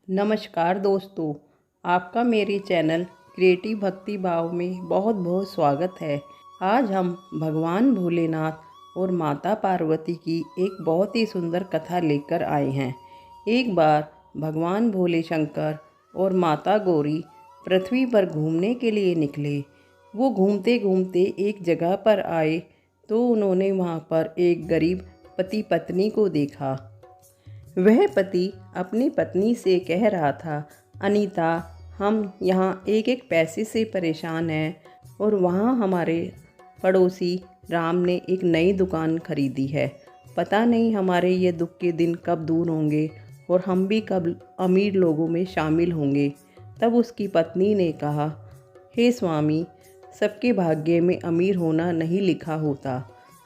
नमस्कार दोस्तों, आपका मेरे चैनल क्रिएटिव भक्ति भाव में बहुत बहुत स्वागत है। आज हम भगवान भोलेनाथ और माता पार्वती की एक बहुत ही सुंदर कथा लेकर आए हैं। एक बार भगवान भोले शंकर और माता गौरी पृथ्वी पर घूमने के लिए निकले। वो घूमते घूमते एक जगह पर आए तो उन्होंने वहाँ पर एक गरीब पति पत्नी को देखा। वह पति अपनी पत्नी से कह रहा था, अनीता, हम यहाँ एक एक पैसे से परेशान हैं और वहाँ हमारे पड़ोसी राम ने एक नई दुकान खरीदी है। पता नहीं हमारे ये दुख के दिन कब दूर होंगे और हम भी कब अमीर लोगों में शामिल होंगे। तब उसकी पत्नी ने कहा, हे स्वामी, सबके भाग्य में अमीर होना नहीं लिखा होता।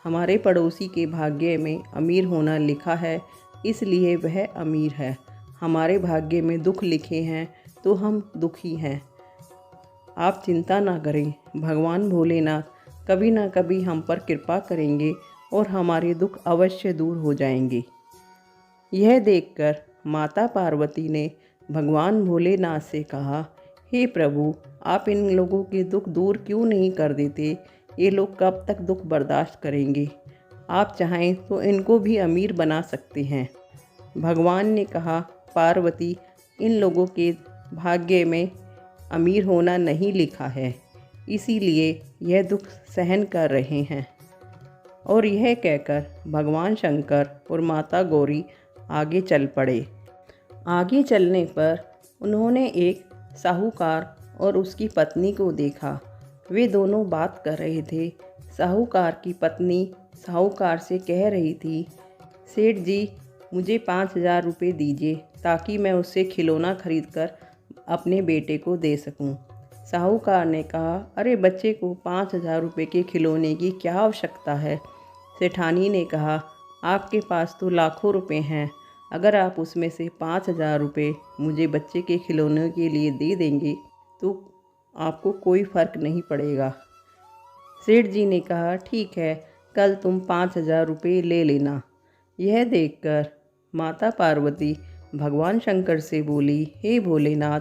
हमारे पड़ोसी के भाग्य में अमीर होना लिखा है, इसलिए वह अमीर है। हमारे भाग्य में दुख लिखे हैं तो हम दुखी हैं। आप चिंता ना करें, भगवान भोलेनाथ कभी ना कभी हम पर कृपा करेंगे और हमारे दुख अवश्य दूर हो जाएंगे। यह देखकर माता पार्वती ने भगवान भोलेनाथ से कहा, हे प्रभु, आप इन लोगों के दुख दूर क्यों नहीं कर देते? ये लोग कब तक दुख बर्दाश्त करेंगे? आप चाहें तो इनको भी अमीर बना सकते हैं। भगवान ने कहा, पार्वती, इन लोगों के भाग्य में अमीर होना नहीं लिखा है, इसीलिए यह दुख सहन कर रहे हैं। और यह कहकर भगवान शंकर और माता गौरी आगे चल पड़े। आगे चलने पर उन्होंने एक साहूकार और उसकी पत्नी को देखा। वे दोनों बात कर रहे थे। साहूकार की पत्नी साहूकार से कह रही थी, सेठ जी, मुझे 5,000 रुपये दीजिए ताकि मैं उससे खिलौना खरीदकर अपने बेटे को दे सकूं। साहूकार ने कहा, अरे बच्चे को 5,000 रुपये के खिलौने की क्या आवश्यकता है? सेठानी ने कहा, आपके पास तो लाखों रुपए हैं, अगर आप उसमें से 5,000 रुपये मुझे बच्चे के खिलौने के लिए दे देंगे तो आपको कोई फ़र्क नहीं पड़ेगा। सेठ जी ने कहा, ठीक है, कल तुम 5,000 रुपये ले लेना। यह देखकर माता पार्वती भगवान शंकर से बोली, हे भोलेनाथ,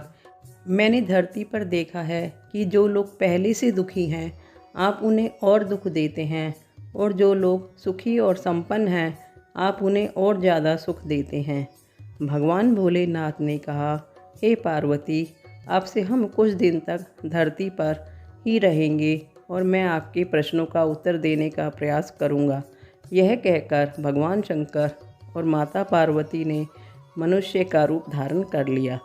मैंने धरती पर देखा है कि जो लोग पहले से दुखी हैं आप उन्हें और दुख देते हैं, और जो लोग सुखी और संपन्न हैं आप उन्हें और ज़्यादा सुख देते हैं। भगवान भोलेनाथ ने कहा, हे पार्वती, आपसे हम कुछ दिन तक धरती पर ही रहेंगे और मैं आपके प्रश्नों का उत्तर देने का प्रयास करूँगा। यह कहकर भगवान शंकर और माता पार्वती ने मनुष्य का रूप धारण कर लिया।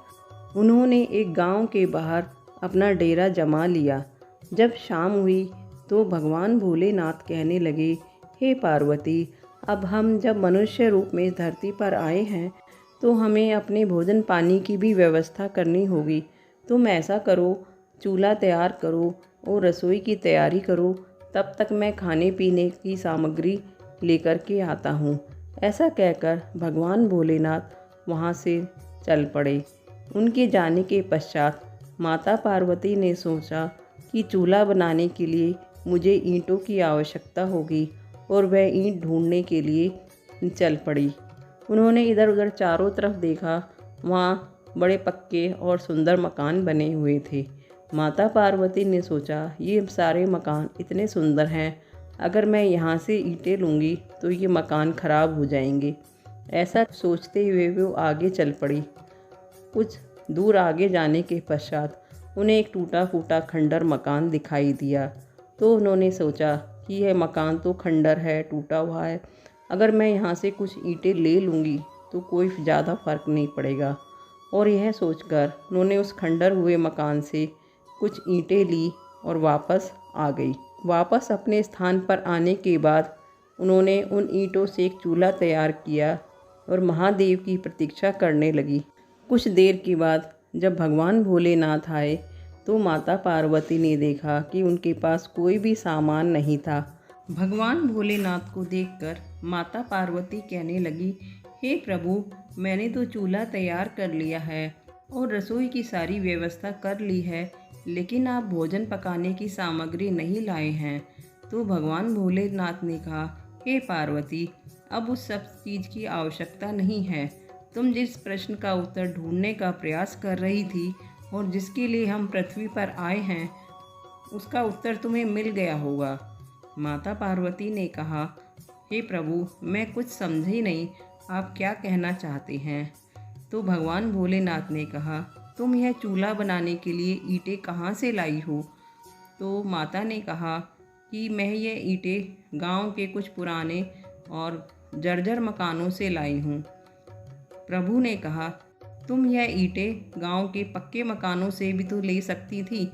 उन्होंने एक गांव के बाहर अपना डेरा जमा लिया। जब शाम हुई तो भगवान भोलेनाथ कहने लगे, हे पार्वती, अब हम जब मनुष्य रूप में धरती पर आए हैं तो हमें अपने भोजन पानी की भी व्यवस्था करनी होगी। तुम ऐसा करो, चूल्हा तैयार करो और रसोई की तैयारी करो, तब तक मैं खाने पीने की सामग्री लेकर के आता हूँ। ऐसा कहकर भगवान भोलेनाथ वहाँ से चल पड़े। उनके जाने के पश्चात माता पार्वती ने सोचा कि चूल्हा बनाने के लिए मुझे ईंटों की आवश्यकता होगी और वह ईंट ढूंढने के लिए चल पड़ी। उन्होंने इधर उधर चारों तरफ देखा, वहाँ बड़े पक्के और सुंदर मकान बने हुए थे। माता पार्वती ने सोचा, ये सारे मकान इतने सुंदर हैं, अगर मैं यहाँ से ईंटें लूँगी तो ये मकान ख़राब हो जाएंगे। ऐसा सोचते हुए वो आगे चल पड़ी। कुछ दूर आगे जाने के पश्चात उन्हें एक टूटा फूटा खंडर मकान दिखाई दिया। तो उन्होंने सोचा कि यह मकान तो खंडर है, टूटा हुआ है, अगर मैं यहाँ से कुछ ईंटें ले लूँगी तो कोई ज़्यादा फ़र्क नहीं पड़ेगा। और यह सोचकर उन्होंने उस खंडर हुए मकान से कुछ ईंटें ली और वापस आ गई। वापस अपने स्थान पर आने के बाद उन्होंने उन ईंटों से एक चूल्हा तैयार किया और महादेव की प्रतीक्षा करने लगी। कुछ देर के बाद जब भगवान भोलेनाथ आए तो माता पार्वती ने देखा कि उनके पास कोई भी सामान नहीं था। भगवान भोलेनाथ को देखकर माता पार्वती कहने लगी, हे प्रभु, मैंने तो चूल्हा तैयार कर लिया है और रसोई की सारी व्यवस्था कर ली है, लेकिन आप भोजन पकाने की सामग्री नहीं लाए हैं। तो भगवान भोलेनाथ ने कहा, हे पार्वती, अब उस सब चीज़ की आवश्यकता नहीं है, तुम जिस प्रश्न का उत्तर ढूंढने का प्रयास कर रही थी और जिसके लिए हम पृथ्वी पर आए हैं, उसका उत्तर तुम्हें मिल गया होगा। माता पार्वती ने कहा, हे प्रभु, मैं कुछ समझी नहीं, आप क्या कहना चाहते हैं। तो भगवान भोलेनाथ ने कहा, तुम यह चूल्हा बनाने के लिए ईंटें कहाँ से लाई हो। तो माता ने कहा कि मैं ये ईंटें गांव के कुछ पुराने और जर्जर मकानों से लाई हूँ। प्रभु ने कहा, तुम यह ईंटें गांव के पक्के मकानों से भी तो ले सकती थी।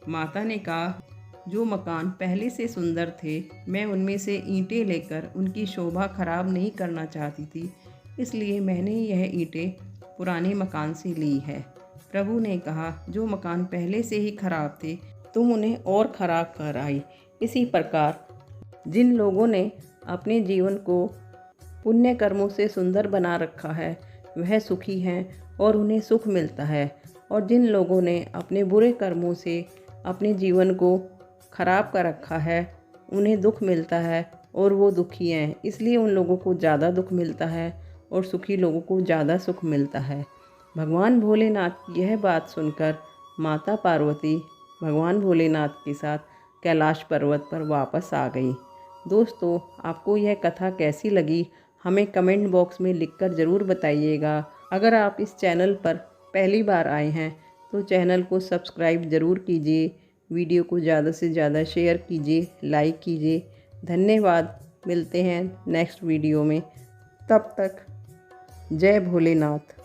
माता ने कहा, जो मकान पहले से सुंदर थे, मैं उनमें से ईंटें लेकर उनकी शोभा खराब नहीं करना चाहती थी, इसलिए मैंने यह ईंटें पुराने मकान से ली है। प्रभु ने कहा, जो मकान पहले से ही खराब थे, तुम उन्हें और ख़राब कर आई। इसी प्रकार जिन लोगों ने अपने जीवन को पुण्य कर्मों से सुंदर बना रखा है, वह सुखी हैं और उन्हें सुख मिलता है, और जिन लोगों ने अपने बुरे कर्मों से अपने जीवन को खराब कर रखा है, उन्हें दुख मिलता है और वो दुखी हैं। इसलिए उन लोगों को ज़्यादा दुख मिलता है और सुखी लोगों को ज़्यादा सुख मिलता है। भगवान भोलेनाथ की यह बात सुनकर माता पार्वती भगवान भोलेनाथ के साथ कैलाश पर्वत पर वापस आ गई। दोस्तों, आपको यह कथा कैसी लगी, हमें कमेंट बॉक्स में लिखकर ज़रूर बताइएगा। अगर आप इस चैनल पर पहली बार आए हैं तो चैनल को सब्सक्राइब ज़रूर कीजिए, वीडियो को ज़्यादा से ज़्यादा शेयर कीजिए, लाइक कीजिए। धन्यवाद। मिलते हैं नेक्स्ट वीडियो में। तब तक जय भोलेनाथ।